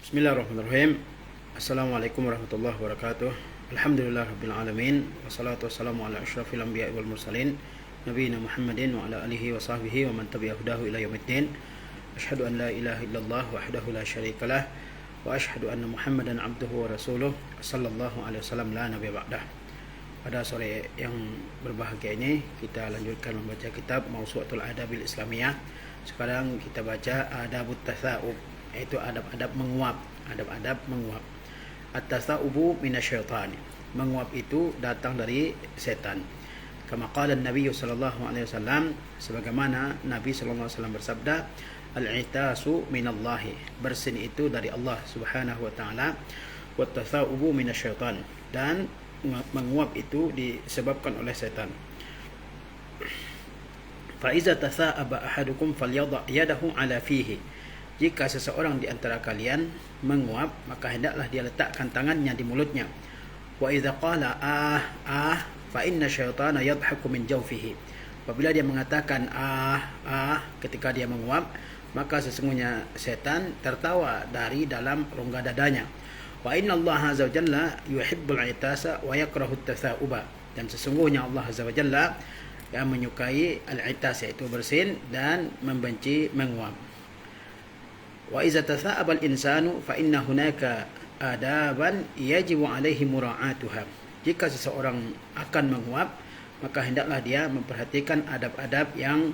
Bismillahirrahmanirrahim. Assalamualaikum warahmatullahi wabarakatuh. Alhamdulillah rabbil alamin. Wassalatu wassalamu ala asyrafil anbiya'i wal mursalin nabiyina Muhammadin wa ala alihi wa sahbihi wa man tabi'ahu ila yaumiddin. Asyhadu an la ilaha illallah wahdahu la syarikalah wa asyhadu anna Muhammadan abduhu wa rasuluh sallallahu alaihi wasallam la nabiyya ba'dah. Pada sore yang berbahagia ini kita lanjutkan membaca kitab Mawsu'atul Adabil Islamiyah. Sekarang kita baca Adabut Tasa'ub, yaitu adab-adab menguap. Adab-adab menguap. At-tasa'ubu minasyaitan. Menguap itu datang dari setan. Kama qala Nabi sallallahu alaihi wasallam, sebagaimana Nabi sallallahu alaihi wasallam bersabda, al-'itasu minallahi. Bersin itu dari Allah Subhanahu wa taala. Wa at-tasa'ubu minasyaitan. Dan menguap itu disebabkan oleh setan. Fa iza tasa'aba ahadukum falyadha yadahu ala fihi. Jika seseorang di antara kalian menguap, maka hendaklah dia letakkan tangannya di mulutnya. Wa idza qala fa inna syaitana yadhaku min jawfihi. Apabila dia mengatakan ketika dia menguap, maka sesungguhnya setan tertawa dari dalam rongga dadanya. Wa inna Allah azza wa jalla yuhibbul 'itasa wa yakrahu at-tasa'uba. Dan sesungguhnya Allah azza wa jalla yang menyukai al-'itas, yaitu bersin, dan membenci menguap. Wa iza tasa'aba al-insanu fa inna hunaka adaban yajibu alaihi mura'atuha. Jika seseorang akan menguap, maka hendaklah dia memperhatikan adab-adab yang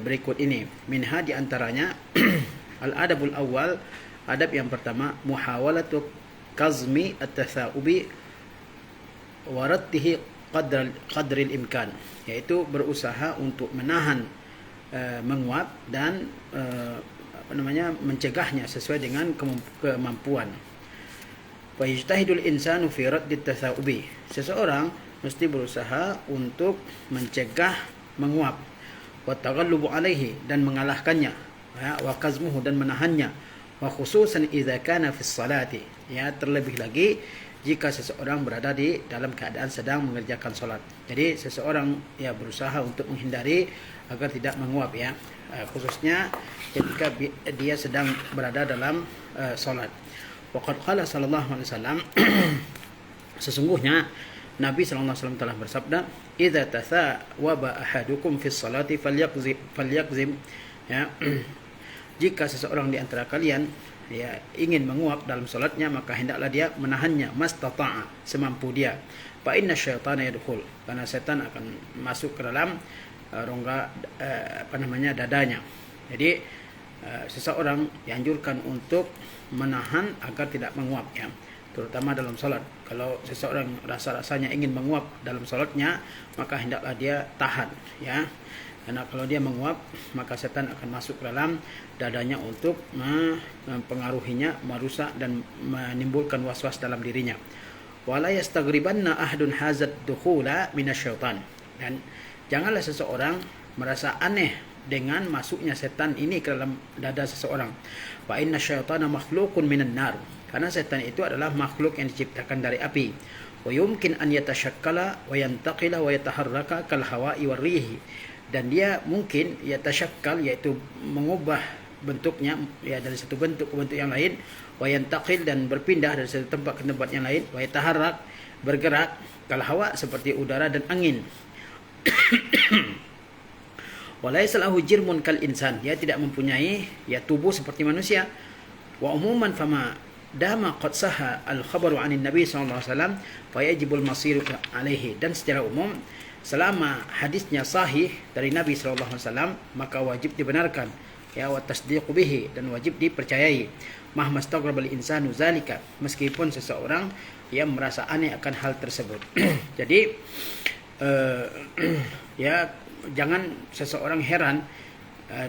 berikut ini. Minha, di antaranya al-adabul awal, adab yang pertama, muhawalatu kazmi at-tasa'ubi wa raddihi qadril imkan, yaitu berusaha untuk menahan menguap dan mencegahnya sesuai dengan kemampuan. Wa yajtahidul insanu fi raddit tasa'ubi. Seseorang mesti berusaha untuk mencegah menguap. Wa taghallubu alaihi, dan mengalahkannya. Wa qazmuhu, dan menahannya. Wa khususan idza kana fi sholati. Terlebih lagi jika seseorang berada di dalam keadaan sedang mengerjakan solat. Jadi seseorang berusaha untuk menghindari agar tidak menguap, khususnya ketika dia sedang berada dalam solat. Waqad qala sallallahu alaihi wasallam, sesungguhnya Nabi sallallahu alaihi wasallam telah bersabda, idza tasawaba ahadukum fi sholati falyakzim. Jika seseorang di antara kalian ingin menguap dalam solatnya, maka hendaklah dia menahannya mastata'a, semampu dia. Fa inna syaitana yadkhul, karena setan akan masuk ke dalam rongga dadanya. Jadi seseorang dianjurkan untuk menahan agar tidak menguap, terutama dalam solat. Kalau seseorang rasa-rasanya ingin menguap dalam solatnya, maka hendaklah dia tahan, karena kalau dia menguap, maka setan akan masuk ke dalam dadanya untuk mempengaruhinya, merusak dan menimbulkan was-was dalam dirinya. Wala yastaghribanna ahadun hazat dukhula minasyaitan. Dan janganlah seseorang merasa aneh dengan masuknya setan ini ke dalam dada seseorang. Wa inna syaitana makhluqun minan nar. Karena setan itu adalah makhluk yang diciptakan dari api. Wa yumkin an yatashakkala wa yantaqila wa yataharraka kal hawa'i war rihi. Dan dia mungkin yatashakkal, yaitu mengubah bentuknya dari satu bentuk ke bentuk yang lain, wa yantaqil, dan berpindah dari satu tempat ke tempat yang lain, wa yataharrak, bergerak, kal hawa, seperti udara dan angin. Wa laysa lahu jirmun kal insan, dia tidak mempunyai tubuh seperti manusia. Wa umuman fama dama qad saha al khabaru anin nabi sallallahu alaihi wasallam fa yajibul masir alaihi. Dan secara umum, selama hadisnya sahih dari Nabi sallallahu alaihi wasallam, maka wajib dibenarkan, wa tasdiqu bihi, dan wajib dipercayai. Mahma staghrabal insanu zalika, meskipun seseorang yang merasa aneh akan hal tersebut. Jadi jangan seseorang heran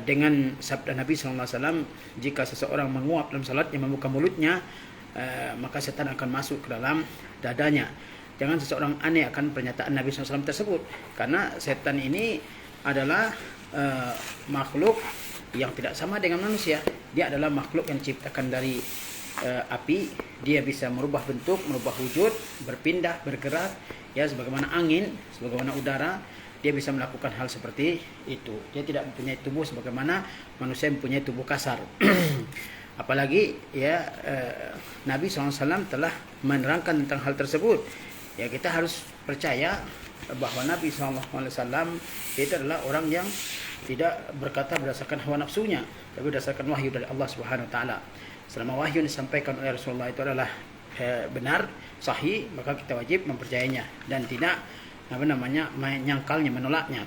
dengan sabda Nabi sallallahu alaihi wasallam, jika seseorang menguap dalam salatnya, membuka mulutnya, maka setan akan masuk ke dalam dadanya. Jangan seseorang aneh akan pernyataan Nabi SAW tersebut, karena setan ini adalah makhluk yang tidak sama dengan manusia. Dia adalah makhluk yang diciptakan dari api. Dia bisa merubah bentuk, merubah wujud, berpindah, bergerak, sebagaimana angin, sebagaimana udara. Dia bisa melakukan hal seperti itu. Dia tidak mempunyai tubuh sebagaimana manusia mempunyai tubuh kasar. Apalagi ya Nabi SAW telah menerangkan tentang hal tersebut. Ya kita harus percaya bahwa Nabi SAW itu adalah orang yang tidak berkata berdasarkan hawa nafsunya, tapi berdasarkan wahyu dari Allah Subhanahu Wa Taala. Selama wahyu yang disampaikan oleh Rasulullah itu adalah benar, sahih, maka kita wajib mempercayainya dan tidak menyangkalnya, menolaknya.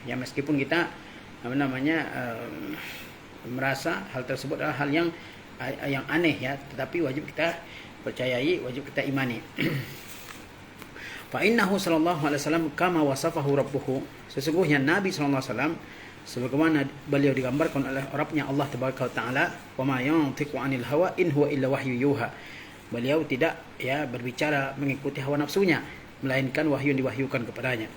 Ya meskipun kita merasa hal tersebut adalah hal yang aneh ya, tetapi wajib kita percayai, wajib kita imani. Fa innahu sallallahu alaihi wasallam kama wasafahu rabbuhu, sesungguhnya Nabi sallallahu alaihi wasallam sebagaimana beliau digambarkan oleh Rabbnya Allah Tabaraka wa Taala, wa ma yantiqu 'anil hawa in huwa illa wahyu yuha. Beliau tidak ya berbicara mengikuti hawa nafsunya, melainkan wahyu yang diwahyukan kepadanya.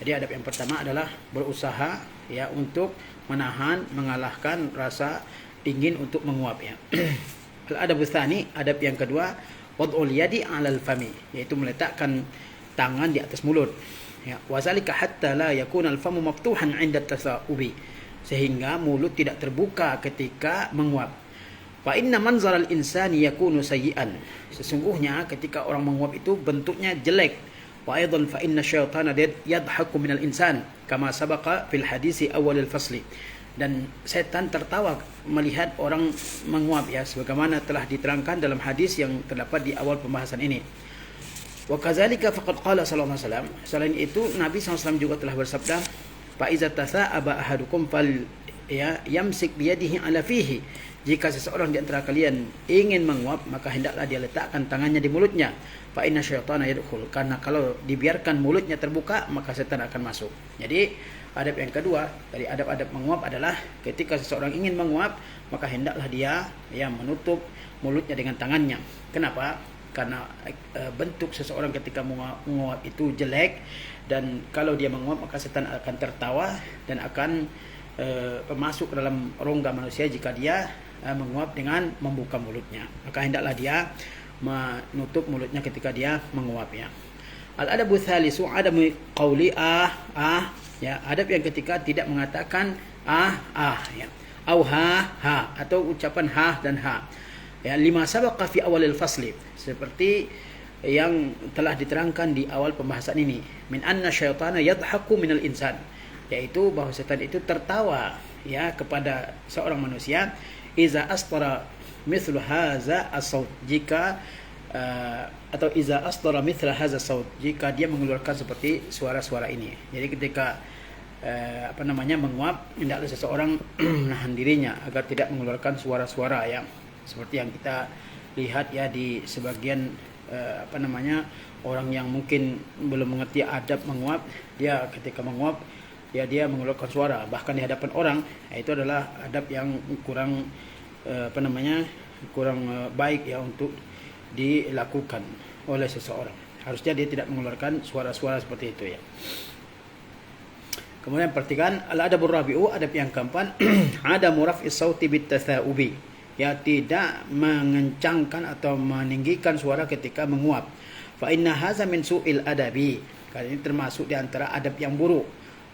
Jadi adab yang pertama adalah berusaha ya untuk menahan, mengalahkan rasa ingin untuk menguap ya. Al-adab tsani, adab yang kedua, wad'ul yadi 'alal fami, yaitu meletakkan tangan di atas mulut. Ya, wazalika hatta la yakuna al-famu maftuhan 'inda tasa'ubi, sehingga mulut tidak terbuka ketika menguap. Fa inna manzar al-insani yakunu sayyi'an, sesungguhnya ketika orang menguap itu bentuknya jelek. Wa aidan fa inna syaitana yadhaku minal insan kama sabaqa fil hadisi awal al-fasli, dan setan tertawa melihat orang menguap ya, sebagaimana telah diterangkan dalam hadis yang terdapat di awal pembahasan ini. Wa kadzalika faqad qala sallallahu alaihi wasallam, selain itu Nabi SAW juga telah bersabda, fa iza tasa'aba ahadukum fal ya yamsik biyadihi ala fihi, jika seseorang di antara kalian ingin menguap maka hendaklah dia letakkan tangannya di mulutnya. Fa inna syaitana yadkhul, karena kalau dibiarkan mulutnya terbuka maka setan akan masuk. Jadi adab yang kedua dari adab-adab menguap adalah ketika seseorang ingin menguap maka hendaklah dia yang menutup mulutnya dengan tangannya. Kenapa? Karena bentuk seseorang ketika menguap itu jelek, dan kalau dia menguap maka setan akan tertawa dan akan masuk ke dalam rongga manusia jika dia menguap dengan membuka mulutnya. Maka hendaklah dia menutup mulutnya ketika dia menguap ya. Al-adabu tsalisu adamu qauli ya, adab yang ketika tidak mengatakan ya, au ha atau ucapan ha dan ha. Ya, lima sabaqa fi awalil fasli, seperti yang telah diterangkan di awal pembahasan ini, min anna syaitana yadhaku minal insan, yaitu bahwa setan itu tertawa ya kepada seorang manusia, iza astara mithlu hadza as-saut, jika atau iza astara mithla hadza as-saut, jika dia mengeluarkan seperti suara-suara ini. Jadi ketika menguap, hendaklah seseorang menahan dirinya agar tidak mengeluarkan suara-suara ya, seperti yang kita lihat ya di sebagian orang yang mungkin belum mengerti adab menguap, dia ketika menguap ya dia mengeluarkan suara bahkan di hadapan orang. Itu adalah adab yang kurang baik ya untuk dilakukan oleh seseorang. Harusnya dia tidak mengeluarkan suara-suara seperti itu ya. Kemudian perhatikan al-adabur rabi'u, adab yang keempat, adamu raf'is sauti bit tatha'ubi, ya tidak mengencangkan atau meninggikan suara ketika menguap. Fa inna hadza min su'il adabi, karena ini termasuk di antara adab yang buruk.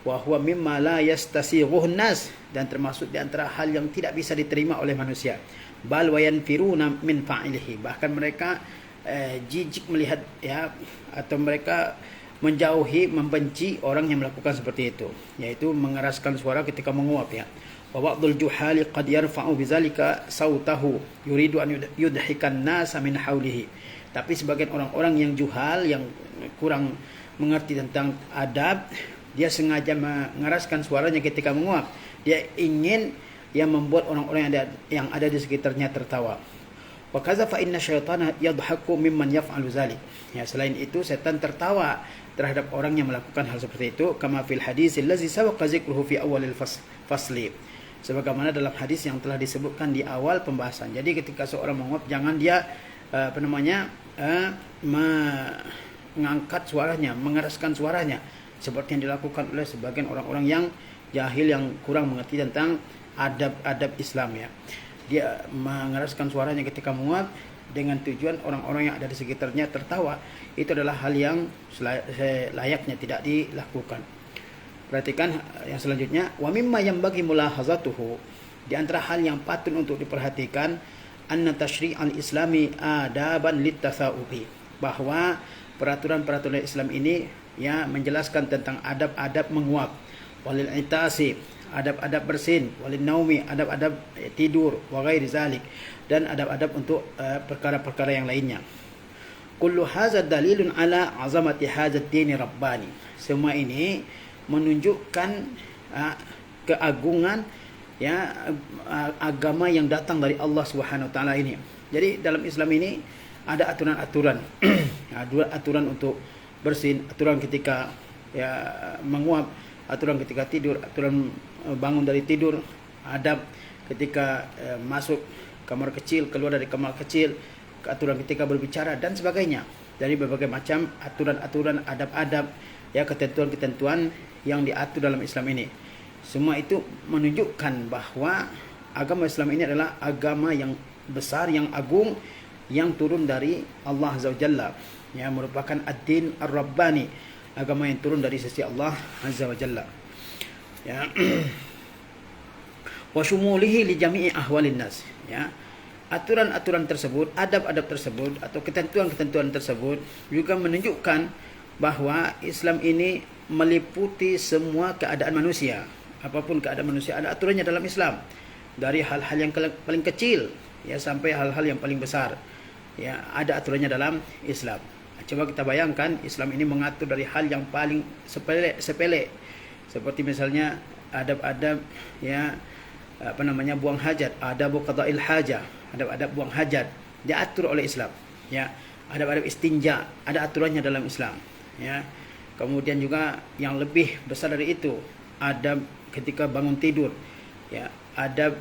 Wa huwa mimma la yastasighuhun nas, dan termasuk di antara hal yang tidak bisa diterima oleh manusia. Bal wa yanfiruna min fa'ilihi, bahkan mereka jijik melihat ya, atau mereka menjauhi, membenci orang yang melakukan seperti itu, yaitu mengeraskan suara ketika menguap ya. Wa ba'dul juhali qad yarfa'u bidzalika sautahu yuridu an yudhikan nasa min haulihi, tapi sebagian orang-orang yang juhal, yang kurang mengerti tentang adab, dia sengaja mengeraskan suaranya ketika menguap. Dia ingin yang membuat orang-orang yang ada di sekitarnya tertawa. Wa kadza fa inna syaitana yadhaku mimman yaf'alu dzalik, ya selain itu setan tertawa terhadap orang yang melakukan hal seperti itu, kama fil hadis allazi sabaqa dzikruhu fi awalil fasli, sebagaimana dalam hadis yang telah disebutkan di awal pembahasan. Jadi ketika seorang menguap, jangan dia mengangkat suaranya, mengeraskan suaranya seperti yang dilakukan oleh sebagian orang-orang yang jahil, yang kurang mengerti tentang adab-adab Islam ya. Dia mengeraskan suaranya ketika menguap dengan tujuan orang-orang yang ada di sekitarnya tertawa. Itu adalah hal yang layaknya tidak dilakukan. Perhatikan yang selanjutnya, wa mimma yanbaghi mulahazatuhu, di antara hal yang patut untuk diperhatikan anna tashri' al-islami adaban littatha'ubi, bahwa peraturan-peraturan Islam ini ya menjelaskan tentang adab-adab menguap, walil itasi, adab-adab bersin, walil naumi, adab-adab tidur, wa ghairi zalik, dan adab-adab untuk perkara-perkara yang lainnya. Kullu hadza dalilun ala azamati hadzal dini rabbani. Semua ini menunjukkan keagungan ya agama yang datang dari Allah Subhanahu wa taala ini. Jadi dalam Islam ini ada aturan-aturan. Aturan untuk bersin, aturan ketika ya menguap, aturan ketika tidur, aturan bangun dari tidur, adab ketika masuk kamar kecil, keluar dari kamar kecil, aturan ketika berbicara dan sebagainya. Dari berbagai macam aturan-aturan, adab-adab, ya ketentuan-ketentuan yang diatur dalam Islam ini. Semua itu menunjukkan bahwa agama Islam ini adalah agama yang besar, yang agung, yang turun dari Allah Azza wa Jalla, ya merupakan ad-din ar-rabbani, agama yang turun dari sisi Allah Azza wa Jalla. Ya. Wa syumulihi li jami'i ahwalin nas, ya. Aturan-aturan tersebut, adab-adab tersebut atau ketentuan-ketentuan tersebut juga menunjukkan bahwa Islam ini meliputi semua keadaan manusia. Apapun keadaan manusia ada aturannya dalam Islam. Dari hal-hal yang paling kecil ya sampai hal-hal yang paling besar. Ya, ada aturannya dalam Islam. Coba kita bayangkan, Islam ini mengatur dari hal yang paling sepele. Seperti misalnya adab-adab ya buang hajat, adab qada'il hajah, adab-adab buang hajat diatur oleh Islam. Ya, adab-adab istinja ada aturannya dalam Islam. Ya. Kemudian juga yang lebih besar dari itu, adab ketika bangun tidur. Ya, adab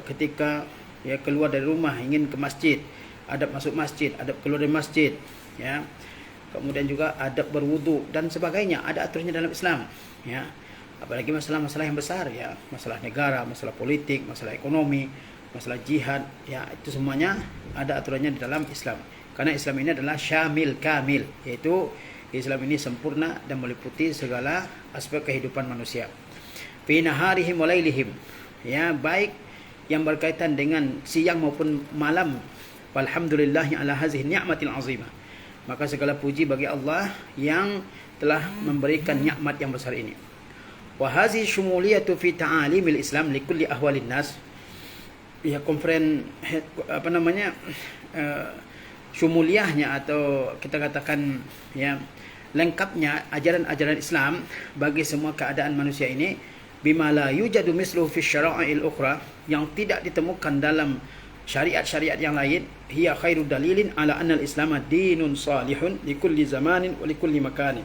ketika ya keluar dari rumah ingin ke masjid, adab masuk masjid, adab keluar dari masjid, ya. Kemudian juga adab berwudu dan sebagainya ada aturannya dalam Islam, ya. Apalagi masalah-masalah yang besar, ya, masalah negara, masalah politik, masalah ekonomi, masalah jihad, ya, itu semuanya ada aturannya di dalam Islam. Karena Islam ini adalah syamil kamil, yaitu Islam ini sempurna dan meliputi segala aspek kehidupan manusia. Fi naharihim wa lailihim, ya, baik yang berkaitan dengan siang maupun malam. Walhamdulillahi ala hazihi ni'matil azimah. Maka segala puji bagi Allah yang telah memberikan nikmat yang besar ini. Wa hazihi syumuliyatu fi ta'alimil Islam li kulli ahwalin nas. Ya, syumuliyahnya atau kita katakan ya lengkapnya ajaran-ajaran Islam bagi semua keadaan manusia ini, bima la yujadu misluhu fi syara'il ukhra, yang tidak ditemukan dalam syariat-syariat yang lain. Hiya khairu dalilin ala anna al-islam dinun salihun li kulli zamanin wa li kulli makanin.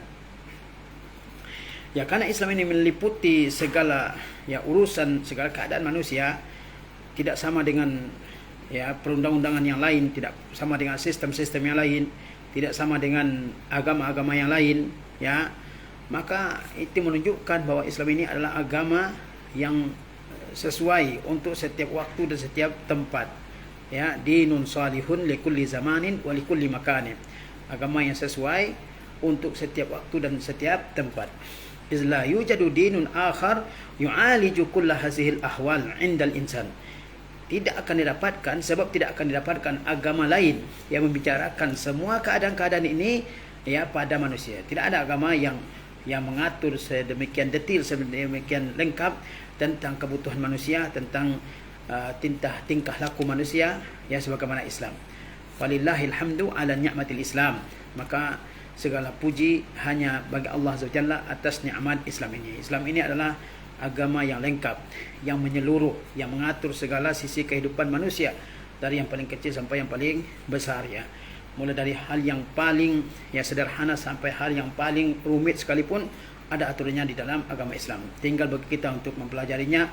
Ya, karena Islam ini meliputi segala ya urusan, segala keadaan manusia, tidak sama dengan ya perundang-undangan yang lain, tidak sama dengan sistem-sistem yang lain, tidak sama dengan agama-agama yang lain, ya. Maka itu menunjukkan bahwa Islam ini adalah agama yang sesuai untuk setiap waktu dan setiap tempat. Ya, dinun salihun li kulli zamanin wa li kulli makanin. Agama yang sesuai untuk setiap waktu dan setiap tempat. Izla yujadu dinun akhar yu'aliju kulla hazihil ahwal 'indal insan. Tidak akan didapatkan, sebab tidak akan didapatkan agama lain yang membicarakan semua keadaan-keadaan ini ya pada manusia. Tidak ada agama yang mengatur sedemikian detail, sedemikian lengkap tentang kebutuhan manusia, tentang tingkah laku manusia ya sebagaimana Islam. Walillahil hamdu ala ni'matil Islam. Maka segala puji hanya bagi Allah Azza wa Jalla atas nikmat Islam ini. Islam ini adalah agama yang lengkap, yang menyeluruh, yang mengatur segala sisi kehidupan manusia dari yang paling kecil sampai yang paling besar, ya. Mulai dari hal yang paling ya sederhana sampai hal yang paling rumit sekalipun ada aturannya di dalam agama Islam. Tinggal bagi kita untuk mempelajarinya,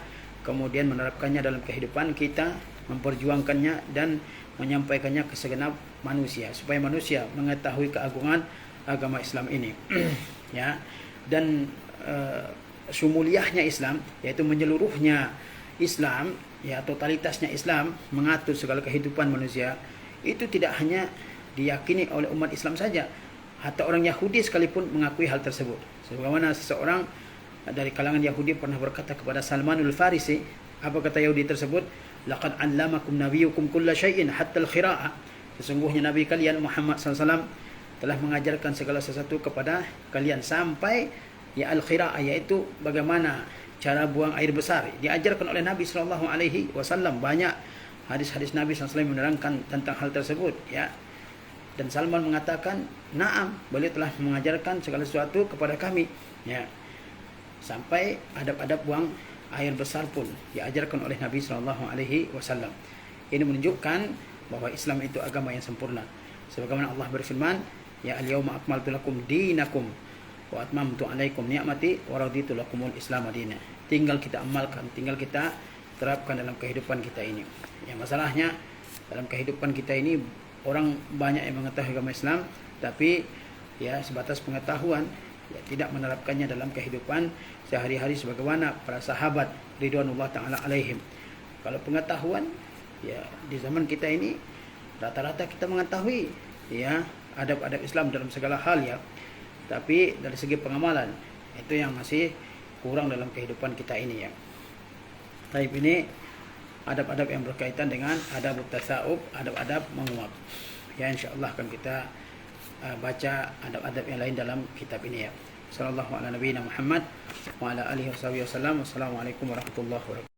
kemudian menerapkannya dalam kehidupan kita, memperjuangkannya dan menyampaikannya ke segenap manusia supaya manusia mengetahui keagungan agama Islam ini. Ya. Dan syumuliyahnya Islam, yaitu menyeluruhnya Islam, ya totalitasnya Islam mengatur segala kehidupan manusia, itu tidak hanya diyakini oleh umat Islam saja, hatta orang Yahudi sekalipun mengakui hal tersebut. Sebagaimana seseorang dari kalangan Yahudi pernah berkata kepada Salmanul Farisi, apa kata Yahudi tersebut? laqad 'allamakum nabiyyukum kulla syai'in hatta al-qira'ah. Sesungguhnya Nabi kalian Muhammad SAW telah mengajarkan segala sesuatu kepada kalian sampai ya al-qira'ah, yaitu bagaimana cara buang air besar. Diajarkan oleh Nabi SAW. Banyak hadis-hadis Nabi SAW menerangkan tentang hal tersebut, ya. Dan Salman mengatakan, "Na'am, beliau telah mengajarkan segala sesuatu kepada kami." Ya. Sampai adab-adab buang air besar pun diajarkan oleh Nabi SAW. Ini menunjukkan bahwa Islam itu agama yang sempurna. Sebagaimana Allah berfirman, "Ya al-yawma akmaltu lakum dinakum wa atmamtu 'alaikum ni'mati wa raditu lakumul Islam madina." Tinggal kita amalkan, tinggal kita terapkan dalam kehidupan kita ini. Ya, masalahnya dalam kehidupan kita ini orang banyak yang mengetahui agama Islam, tapi ya sebatas pengetahuan, ya tidak menerapkannya dalam kehidupan sehari-hari sebagaimana para sahabat ridwanullah taala alaihim. Kalau pengetahuan, ya di zaman kita ini rata-rata kita mengetahui ya adab-adab Islam dalam segala hal, ya. Tapi dari segi pengamalan itu yang masih kurang dalam kehidupan kita ini, ya. Tapi ini adab-adab yang berkaitan dengan adab tasawuf, adab-adab menguap. Ya, insyaallah akan kita baca adab-adab yang lain dalam kitab ini, ya. Sallallahu ala nabiyina Muhammad wa ala alihi wasallam. Wassalamualaikum warahmatullahi wabarakatuh.